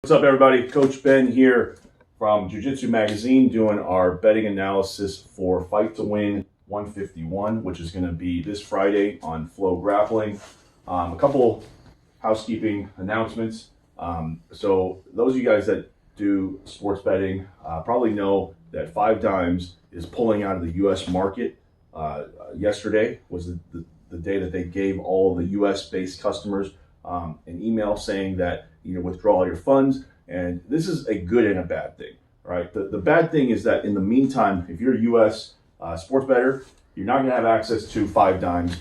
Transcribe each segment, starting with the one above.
What's up, everybody? Coach Ben here from Jiu-Jitsu Magazine doing our betting analysis for Fight to Win 151, which is going to be this Friday on FloGrappling. A couple housekeeping announcements. So those of you guys that do sports betting probably know that 5Dimes is pulling out of the U.S. market. Yesterday was the day that they gave all the U.S.-based customers an email saying that withdraw all your funds, and this is a good and a bad thing, right? The bad thing is that in the meantime, if you're a U.S. Sports bettor, you're not going to have access to 5Dimes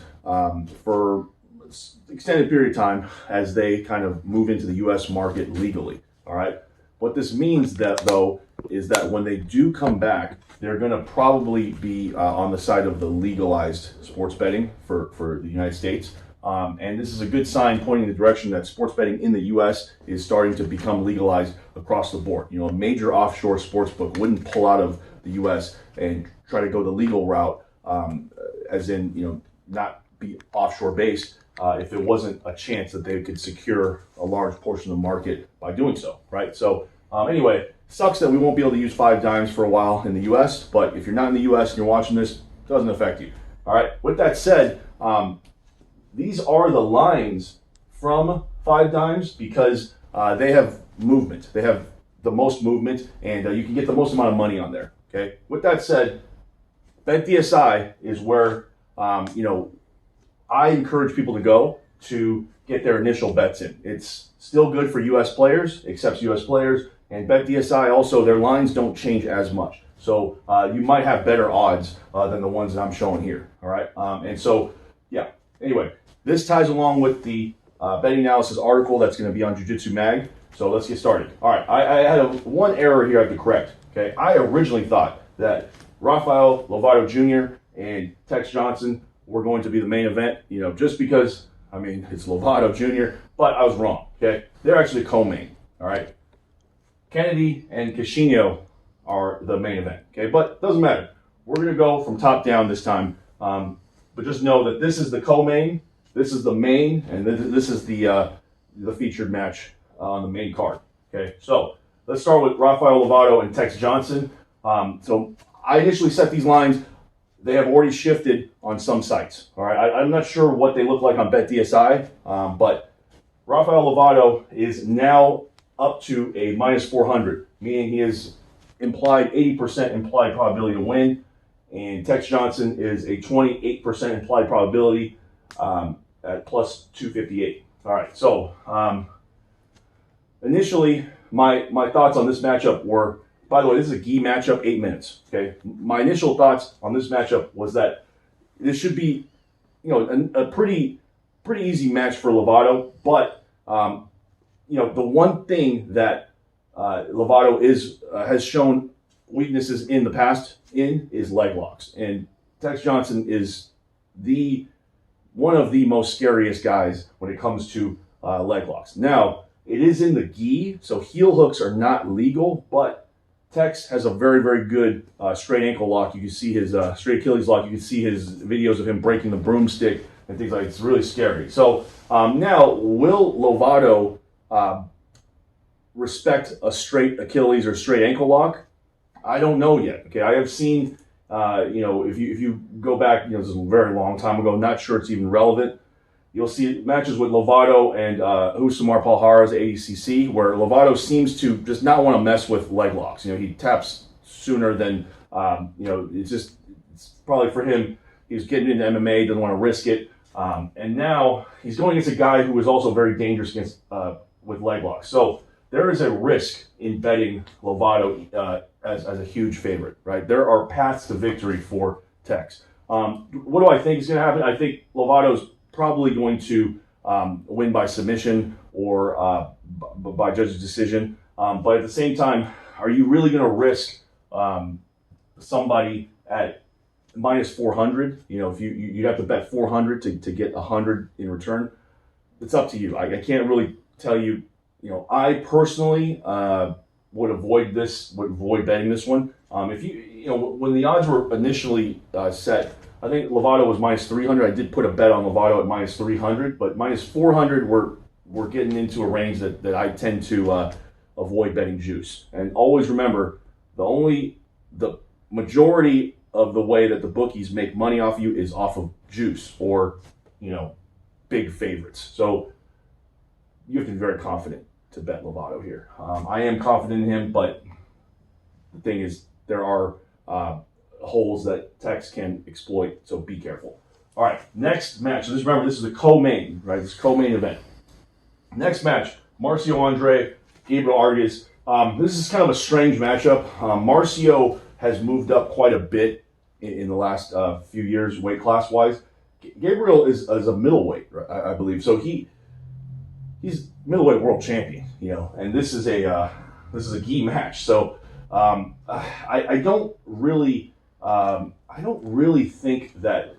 for an extended period of time as they kind of move into the U.S. market legally, all right? What this means though is that when they do come back, they're going to probably be on the side of the legalized sports betting for the United States. And this is a good sign pointing in the direction that sports betting in the U.S. is starting to become legalized across the board. A major offshore sports book wouldn't pull out of the U.S. and try to go the legal route, as in, not be offshore based, if it wasn't a chance that they could secure a large portion of the market by doing so, right? So anyway, sucks that we won't be able to use 5Dimes for a while in the U.S., but if you're not in the U.S. and you're watching this, it doesn't affect you. All right, with that said, these are the lines from 5Dimes because they have movement. They have the most movement, and you can get the most amount of money on there. Okay. With that said, BetDSI is where I encourage people to go to get their initial bets in. It's still good for U.S. players, accepts U.S. players, and BetDSI also their lines don't change as much, so you might have better odds than the ones that I'm showing here. All right, and so yeah. Anyway, this ties along with the betting analysis article that's going to be on Jiu-Jitsu Mag. So let's get started. All right, I had one error here I have to correct. Okay, I originally thought that Rafael Lovato Jr. and Tex Johnson were going to be the main event. Just because it's Lovato Jr., but I was wrong. Okay, they're actually co-main. All right, Kennedy and Cashinho are the main event. Okay, but doesn't matter. We're going to go from top down this time. But just know that this is the co-main, this is the main, and this is the featured match on the main card. Okay, so let's start with Rafael Lovato and Tex Johnson. So I initially set these lines. They have already shifted on some sites. All right, I'm not sure what they look like on BetDSI, but Rafael Lovato is now up to a minus 400, meaning he is implied 80% implied probability to win. And Tex Johnson is a 28% implied probability at plus 258. All right, so initially, my thoughts on this matchup were, by the way, this is a gi matchup, 8 minutes. Okay, my initial thoughts on this matchup was that this should be, a pretty easy match for Lovato. But the one thing that Lovato has shown weaknesses in the past is leg locks, and Tex Johnson is one of the most scariest guys when it comes to leg locks. Now, it is in the gi, so heel hooks are not legal, but Tex has a very, very good straight ankle lock. You can see his straight Achilles lock. You can see his videos of him breaking the broomstick and things like that. It's really scary. So now, will Lovato respect a straight Achilles or straight ankle lock? I don't know yet. Okay, I have seen, if you go back, this is a very long time ago. Not sure it's even relevant. You'll see matches with Lovato and Husamar Palhara's ADCC, where Lovato seems to just not want to mess with leg locks. He taps sooner than, it's probably for him. He's getting into MMA, doesn't want to risk it, and now he's going against a guy who is also very dangerous with leg locks. So there is a risk in betting Lovato as a huge favorite, right? There are paths to victory for Tex. What do I think is going to happen? I think Lovato's probably going to win by submission or by judge's decision. But at the same time, are you really going to risk somebody at minus 400? If you'd have to bet 400 to get 100 in return. It's up to you. I can't really tell you. I personally would avoid betting this one. When the odds were initially set, I think Lovato was minus 300. I did put a bet on Lovato at minus 300, but minus 400, we're getting into a range that I tend to avoid betting juice. And always remember, the majority of the way that the bookies make money off you is off of juice or, big favorites. So you have to be very confident to bet Lovato here. I am confident in him, but the thing is, there are holes that Tex can exploit, so be careful. All right, next match. So remember, this is a co-main, right? This is a co-main event. Next match, Marcio Andre, Gabriel Arges. This is kind of a strange matchup. Marcio has moved up quite a bit in the last few years, weight class-wise. Gabriel is a middleweight, right, I believe. So he's middleweight world champion, and this is a gi match. So I don't really think that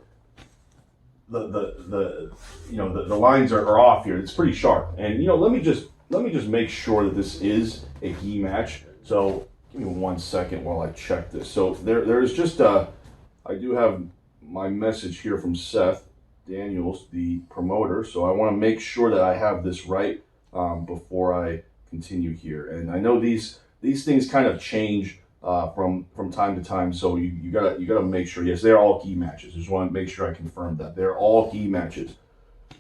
the lines are off here. It's pretty sharp. And let me just make sure that this is a gi match. So give me 1 second while I check this. So there's just I do have my message here from Seth Daniels, the promoter. So I want to make sure that I have this right before I continue here. And I know these things kind of change from time to time. So you gotta make sure. Yes, they're all gi matches. Just want to make sure I confirm that they're all gi matches.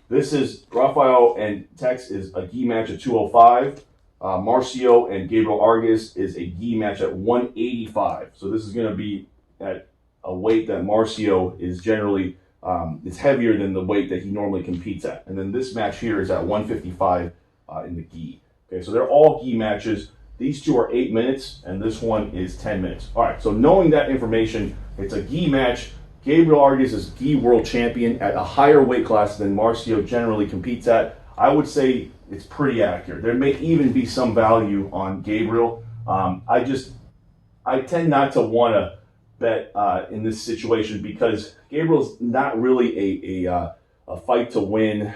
This is Rafael and Tex is a gi match at 205. Marcio and Gabriel Arges is a gi match at 185. So this is going to be at a weight that Marcio is generally is heavier than the weight that he normally competes at. And then this match here is at 155 in the gi. Okay, so they're all gi matches. These two are 8 minutes, and this one is 10 minutes. All right, so knowing that information, it's a gi match. Gabriel Arges is gi world champion at a higher weight class than Marcio generally competes at. I would say it's pretty accurate. There may even be some value on Gabriel. I tend not to want to bet in this situation because Gabriel's not really a fight to win.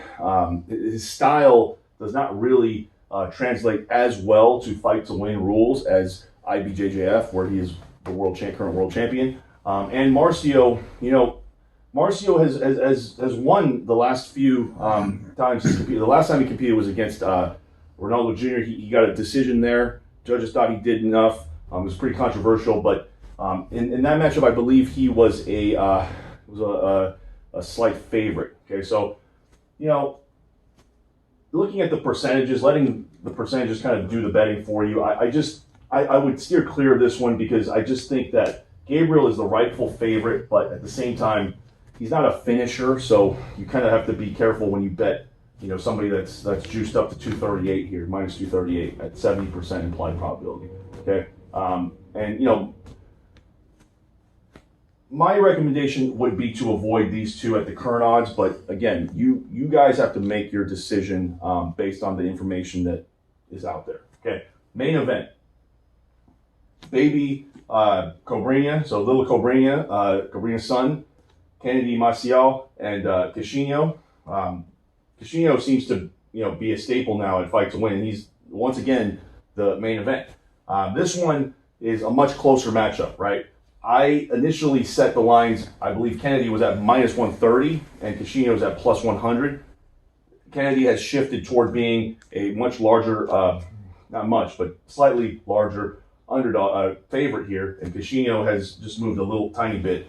His style does not really translate as well to fight to win rules as IBJJF, where he is the current world champion. And Marcio, Marcio has won the last few times he's competed. The last time he competed was against Ronaldo Jr. He got a decision there. Judges thought he did enough. It was pretty controversial, but in that matchup, I believe he was a slight favorite. Okay, so looking at the percentages, letting the percentages kind of do the betting for you, I would steer clear of this one because I just think that Gabriel is the rightful favorite, but at the same time, he's not a finisher, so you kind of have to be careful when you bet, somebody that's juiced up to 238 here, minus 238 at 70% implied probability. Okay, and my recommendation would be to avoid these two at the current odds, but again, you guys have to make your decision based on the information that is out there. Okay, main event. Baby Cobrinha, so little Cobrinha, Cobrinha's son, Kennedy Maciel, and Cashinho. Cashinho seems to be a staple now at Fight to Win, and he's once again the main event. This one is a much closer matchup, right? I initially set the lines, I believe Kennedy was at minus 130 and Cashinho was at plus 100. Kennedy has shifted toward being a much larger, not much, but slightly larger underdog favorite here, and Cashinho has just moved a little tiny bit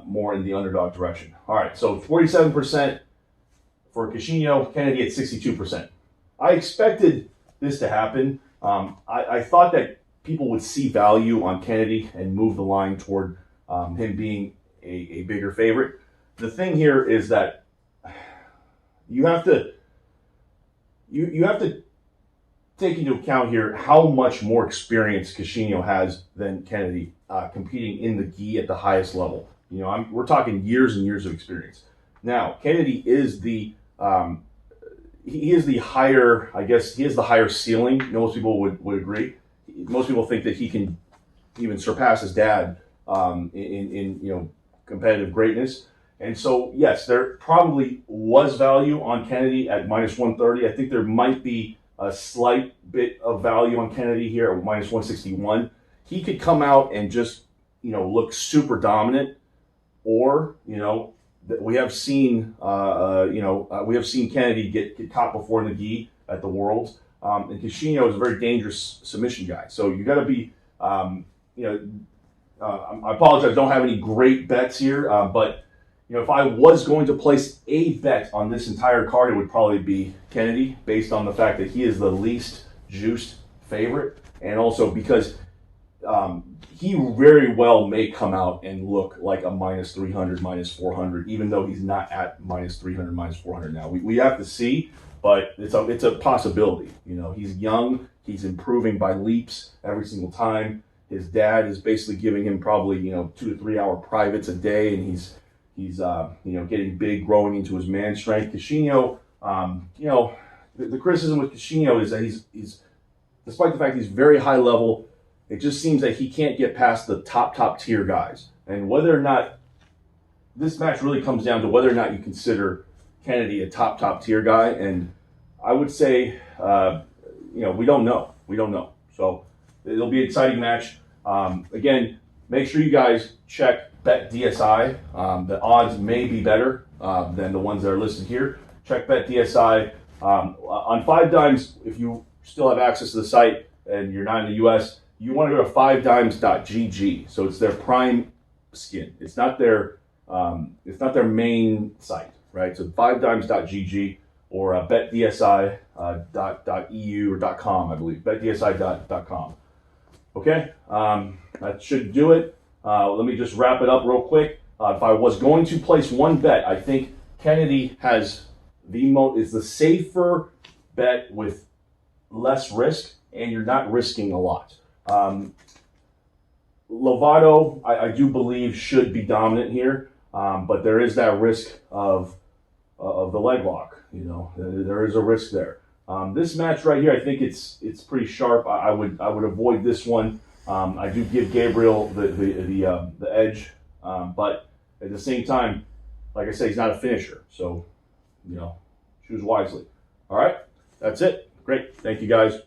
more in the underdog direction. All right, so 47% for Cashinho, Kennedy at 62%. I expected this to happen. I thought that people would see value on Kennedy and move the line toward him being a bigger favorite. The thing here is that you have to take into account here how much more experience Cashinho has than Kennedy competing in the gi at the highest level. We're talking years and years of experience. Now, Kennedy is the he is the higher, I guess, he is the higher ceiling. Most people would agree. Most people think that he can even surpass his dad in competitive greatness. And so, yes, there probably was value on Kennedy at minus 130. I think there might be a slight bit of value on Kennedy here at minus 161. He could come out and just, look super dominant, or, we have seen, we have seen Kennedy get caught before in the gi at the Worlds. And Kishino is a very dangerous submission guy. So you got to be, I apologize, I don't have any great bets here, but if I was going to place a bet on this entire card, it would probably be Kennedy, based on the fact that he is the least juiced favorite, and also because he very well may come out and look like a minus 300, minus 400, even though he's not at minus 300, minus 400 now. We have to see, but it's a possibility. He's young, he's improving by leaps every single time. His dad is basically giving him probably 2 to 3 hour privates a day, and he's getting big, growing into his man strength. Kishino, the criticism with Kishino is that he's despite the fact he's very high level, it just seems that he can't get past the top tier guys. And whether or not this match really comes down to whether or not you consider Kennedy a top tier guy, and I would say we don't know. So it'll be an exciting match. Again, make sure you guys check Bet DSI. The odds may be better than the ones that are listed here. Check Bet DSI. On 5Dimes, if you still have access to the site and you're not in the US, you want to go to 5dimes.gg. So it's their prime skin. It's not their main site, right? So 5dimes.gg or betdsi.eu or .com, I believe. betdsi.com. Okay, that should do it. Let me just wrap it up real quick. If I was going to place one bet, I think Kennedy is the safer bet with less risk, and you're not risking a lot. Lovato, I do believe, should be dominant here, but there is that risk of the leg lock. There is a risk there. This match right here, I think it's pretty sharp. I would avoid this one. I do give Gabriel the edge, but at the same time, like I say, he's not a finisher. So, choose wisely. All right, that's it. Great. Thank you, guys.